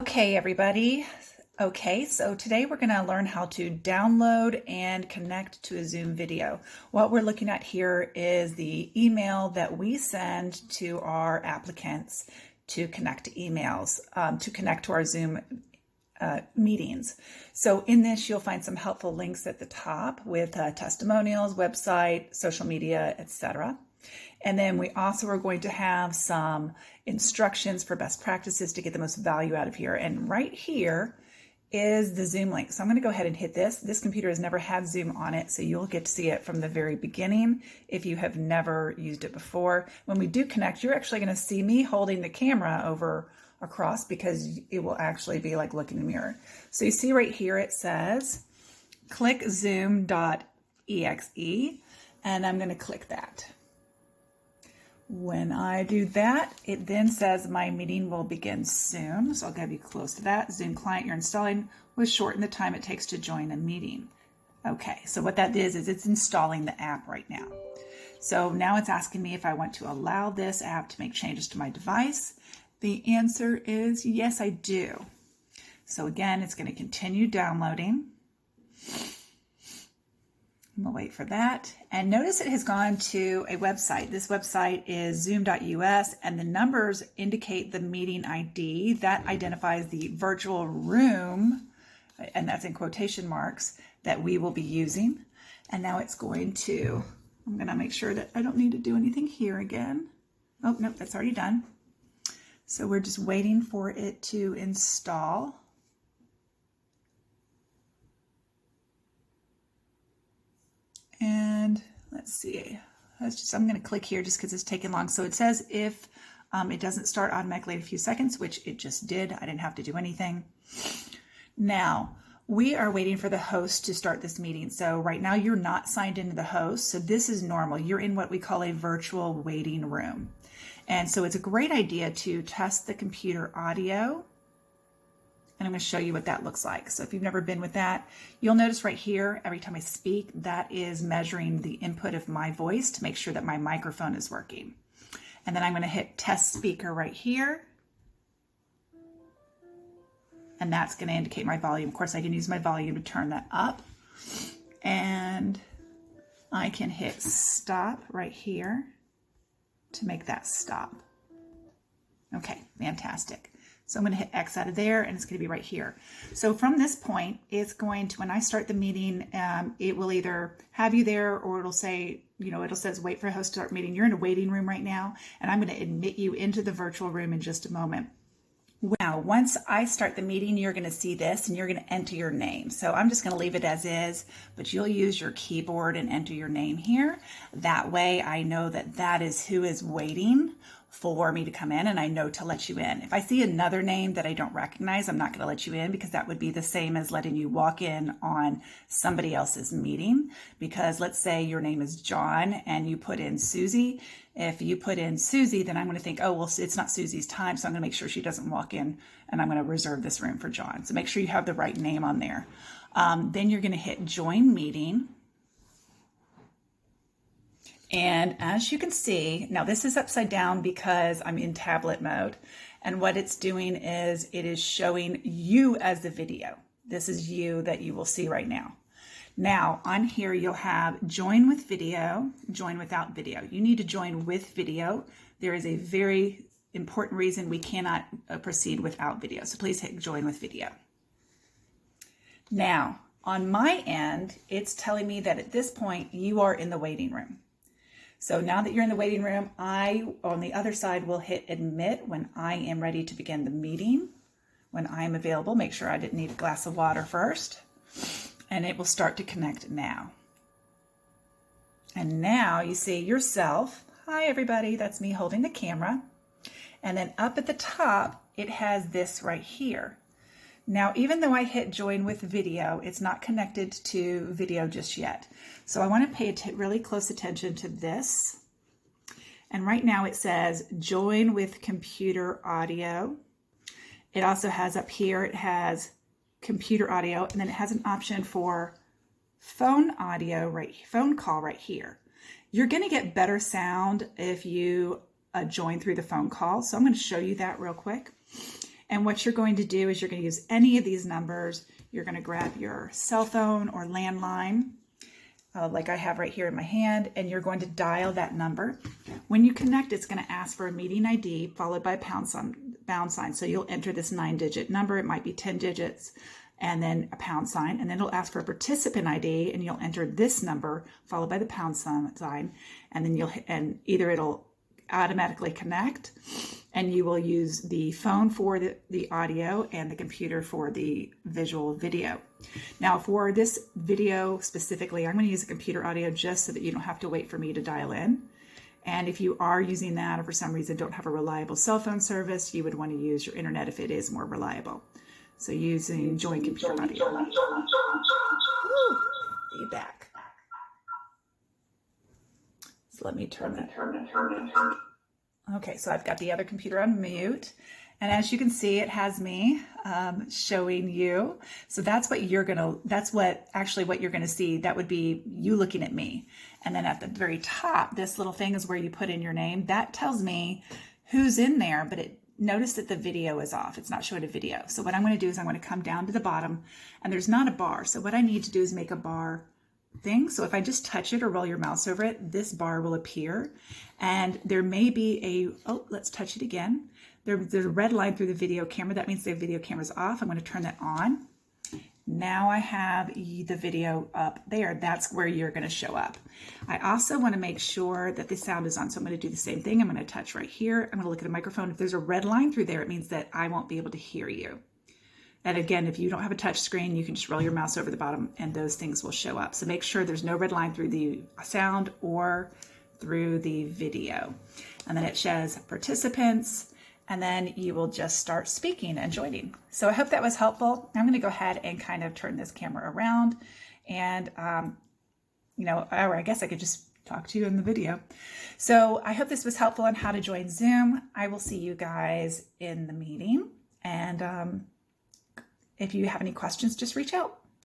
Okay, everybody. Okay, so today we're going to learn how to download and connect to a Zoom video. What we're looking at here is the email that we send to our applicants to connect to emails, to connect to our Zoom meetings. So in this, you'll find some helpful links at the top with testimonials, website, social media, etc. And then we also are going to have some instructions for best practices to get the most value out of here. And right here is the Zoom link. So I'm going to go ahead and hit this. This computer has never had Zoom on it, so you'll get to see it from the very beginning if you have never used it before. When we do connect, you're actually going to see me holding the camera over across because it will actually be like looking in the mirror. So you see right here it says click zoom.exe, and I'm going to click that. When I do that, it then says my meeting will begin soon. So I'll get you close to that. Zoom client you're installing will shorten the time it takes to join a meeting. Okay, so what that is it's installing the app right now. So now it's asking me if I want to allow this app to make changes to my device. The answer is yes, I do. So again, it's going to continue downloading. We'll wait for that. And notice it has gone to a website. This website is zoom.us, and the numbers indicate the meeting ID. That identifies the virtual room, and that's in quotation marks, that we will be using. And now it's going to, I'm going to make sure that I don't need to do anything here again. Oh, nope, that's already done. So we're just waiting for it to install. And let's see, I'm going to click here just because it's taking long. So it says if it doesn't start automatically in a few seconds, which it just did. I didn't have to do anything. Now, we are waiting for the host to start this meeting. So right now you're not signed into the host. So this is normal. You're in what we call a virtual waiting room. And so it's a great idea to test the computer audio. And I'm going to show you what that looks like. So if you've never been with that, you'll notice right here, every time I speak, that is measuring the input of my voice to make sure that my microphone is working. And then I'm going to hit test speaker right here. And that's going to indicate my volume. Of course, I can use my volume to turn that up. And I can hit stop right here to make that stop. Okay, fantastic. So I'm going to hit X out of there, and it's going to be right here. So from this point, it's going to, when I start the meeting, it will either have you there, or it'll say, it'll says wait for a host to start meeting. You're in a waiting room right now, and I'm going to admit you into the virtual room in just a moment. Now, once I start the meeting, you're going to see this, and you're going to enter your name. So I'm just going to leave it as is, but you'll use your keyboard and enter your name here. That way I know that that is who is waiting for me to come in, and I know to let you in. If I see another name that I don't recognize, I'm not going to let you in, because that would be the same as letting you walk in on somebody else's meeting. Because let's say your name is John and you put in Susie. If you put in Susie, then I'm going to think, oh, well, it's not Susie's time, so I'm going to make sure she doesn't walk in, and I'm going to reserve this room for John. So make sure you have the right name on there. Then you're going to hit join meeting. And as you can see, now this is upside down because I'm in tablet mode. And what it's doing is it is showing you as the video. This is you that you will see right now. Now on here, you'll have join with video, join without video. You need to join with video. There is a very important reason we cannot proceed without video. So please hit join with video. Now on my end, it's telling me that at this point you are in the waiting room. So now that you're in the waiting room, I, on the other side, will hit admit when I am ready to begin the meeting. When I'm available, make sure I didn't need a glass of water first. And it will start to connect now. And now you see yourself. Hi, everybody. That's me holding the camera. And then up at the top, it has this right here. Now, even though I hit join with video, it's not connected to video just yet. So I want to pay really close attention to this. And right now it says join with computer audio. It also has up here, it has computer audio, and then it has an option for phone audio, phone call right here. You're going to get better sound if you join through the phone call. So I'm going to show you that real quick. And what you're going to do is you're going to use any of these numbers. You're going to grab your cell phone or landline, like I have right here in my hand, and you're going to dial that number. When you connect, it's going to ask for a meeting ID followed by a pound sign. So you'll enter this 9-digit number. It might be 10 digits and then a pound sign, and then it'll ask for a participant ID, and you'll enter this number followed by the pound sign, and then either it'll automatically connect, and you will use the phone for the audio and the computer for the visual video. Now for this video specifically, I'm going to use a computer audio just so that you don't have to wait for me to dial in. And if you are using that or for some reason don't have a reliable cell phone service, you would want to use your internet if it is more reliable. So using joint computer audio. Feedback. So let me turn that. Okay, so I've got the other computer on mute. And as you can see, it has me showing you. So that's what you're gonna see. That would be you looking at me. And then at the very top, this little thing is where you put in your name. That tells me who's in there, but notice that the video is off. It's not showing a video. So what I'm going to do is I'm going to come down to the bottom, and there's not a bar. So what I need to do is make a bar thing. So if I just touch it or roll your mouse over it, this bar will appear. And there may be let's touch it again. There's a red line through the video camera. That means the video camera's off. I'm going to turn that on. Now I have the video up there. That's where you're going to show up. I also want to make sure that the sound is on. So I'm going to do the same thing. I'm going to touch right here. I'm going to look at the microphone. If there's a red line through there, it means that I won't be able to hear you. And again, if you don't have a touch screen, you can just roll your mouse over the bottom and those things will show up. So make sure there's no red line through the sound or through the video. And then it says participants, and then you will just start speaking and joining. So I hope that was helpful. I'm going to go ahead and kind of turn this camera around, and or I guess I could just talk to you in the video. So I hope this was helpful on how to join Zoom. I will see you guys in the meeting, and if you have any questions, just reach out.